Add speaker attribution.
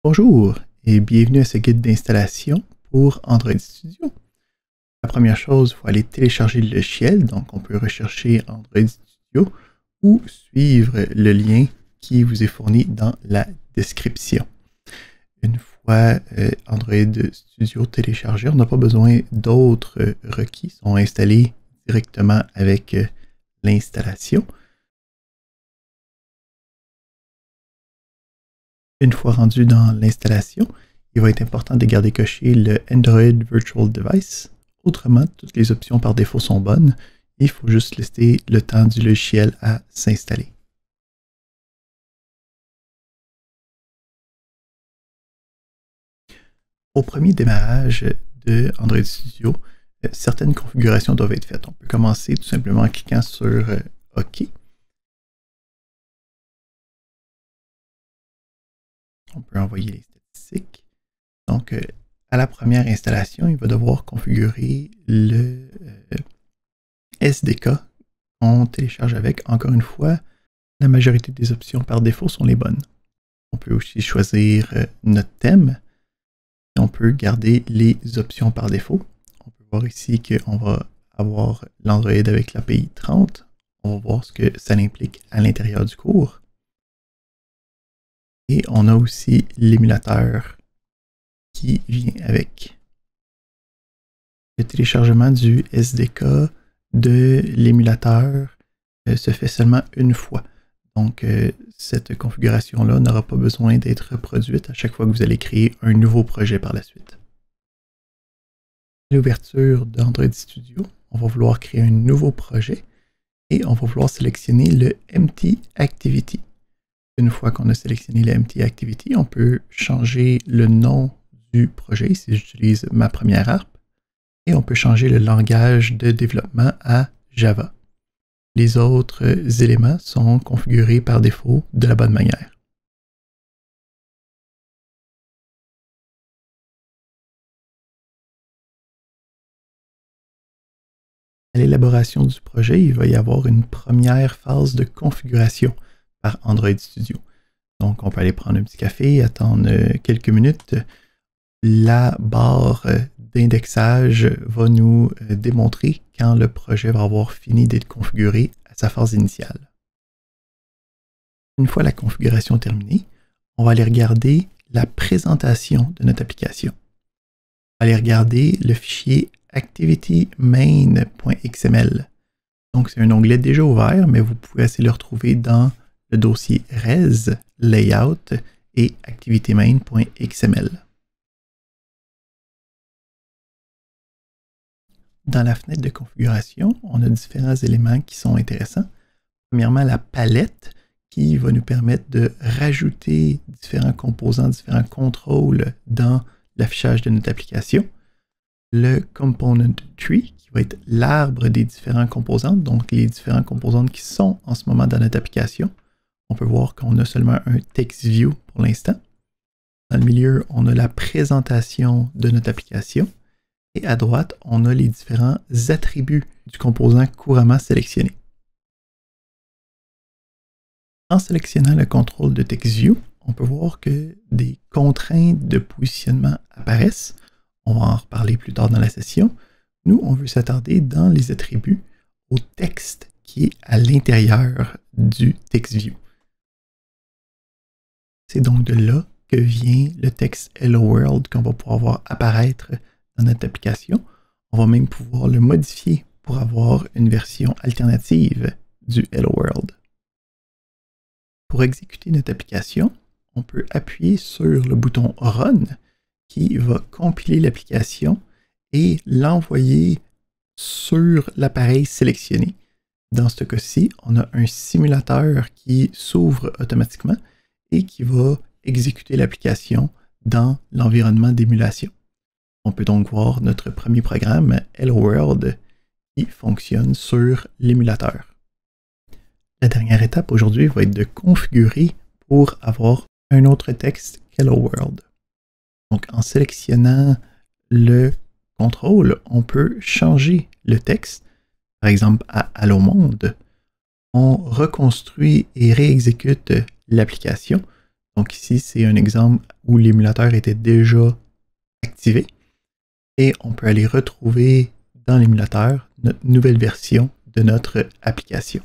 Speaker 1: Bonjour et bienvenue à ce guide d'installation pour Android Studio. La première chose, il faut aller télécharger le logiciel, donc on peut rechercher Android Studio ou suivre le lien qui vous est fourni dans la description. Une fois Android Studio téléchargé, on n'a pas besoin d'autres requis, ils sont installés directement avec l'installation. Une fois rendu dans l'installation, il va être important de garder coché le Android Virtual Device. Autrement, toutes les options par défaut sont bonnes. Il faut juste laisser le temps du logiciel à s'installer. Au premier démarrage de Android Studio, certaines configurations doivent être faites. On peut commencer tout simplement en cliquant sur OK. On peut envoyer les statistiques. Donc, à la première installation, il va devoir configurer le SDK qu'on télécharge avec. Encore une fois, la majorité des options par défaut sont les bonnes. On peut aussi choisir notre thème. Et on peut garder les options par défaut. On peut voir ici qu'on va avoir l'Android avec l'API 30. On va voir ce que ça implique à l'intérieur du cours. Et on a aussi l'émulateur qui vient avec. Le téléchargement du SDK de l'émulateur se fait seulement une fois. Donc, cette configuration-là n'aura pas besoin d'être reproduite à chaque fois que vous allez créer un nouveau projet par la suite. À l'ouverture d'Android Studio, on va vouloir créer un nouveau projet et on va vouloir sélectionner le Empty Activity. Une fois qu'on a sélectionné le Empty Activity, on peut changer le nom du projet si j'utilise ma première harpe et on peut changer le langage de développement à Java. Les autres éléments sont configurés par défaut de la bonne manière. À l'élaboration du projet, il va y avoir une première phase de configuration par Android Studio. Donc, on peut aller prendre un petit café, attendre quelques minutes. La barre d'indexage va nous démontrer quand le projet va avoir fini d'être configuré à sa phase initiale. Une fois la configuration terminée, on va aller regarder la présentation de notre application. On va aller regarder le fichier activitymain.xml. Donc, c'est un onglet déjà ouvert, mais vous pouvez essayer de le retrouver dans le dossier res, layout et activitymain.xml. Dans la fenêtre de configuration, on a différents éléments qui sont intéressants. Premièrement, la palette qui va nous permettre de rajouter différents composants, différents contrôles dans l'affichage de notre application. Le component tree qui va être l'arbre des différents composants, donc les différents composants qui sont en ce moment dans notre application. On peut voir qu'on a seulement un text view pour l'instant. Dans le milieu, on a la présentation de notre application. Et à droite, on a les différents attributs du composant couramment sélectionné. En sélectionnant le contrôle de TextView, on peut voir que des contraintes de positionnement apparaissent. On va en reparler plus tard dans la session. Nous, on veut s'attarder dans les attributs au texte qui est à l'intérieur du TextView. C'est donc de là que vient le texte Hello World qu'on va pouvoir voir apparaître dans notre application. On va même pouvoir le modifier pour avoir une version alternative du Hello World. Pour exécuter notre application, on peut appuyer sur le bouton Run qui va compiler l'application et l'envoyer sur l'appareil sélectionné. Dans ce cas-ci, on a un simulateur qui s'ouvre automatiquement et qui va exécuter l'application dans l'environnement d'émulation. On peut donc voir notre premier programme, Hello World, qui fonctionne sur l'émulateur. La dernière étape aujourd'hui va être de configurer pour avoir un autre texte qu'Hello World. Donc, en sélectionnant le contrôle, on peut changer le texte, par exemple à Allô Monde. On reconstruit et réexécute l'application. Donc ici, c'est un exemple où l'émulateur était déjà activé et on peut aller retrouver dans l'émulateur notre nouvelle version de notre application.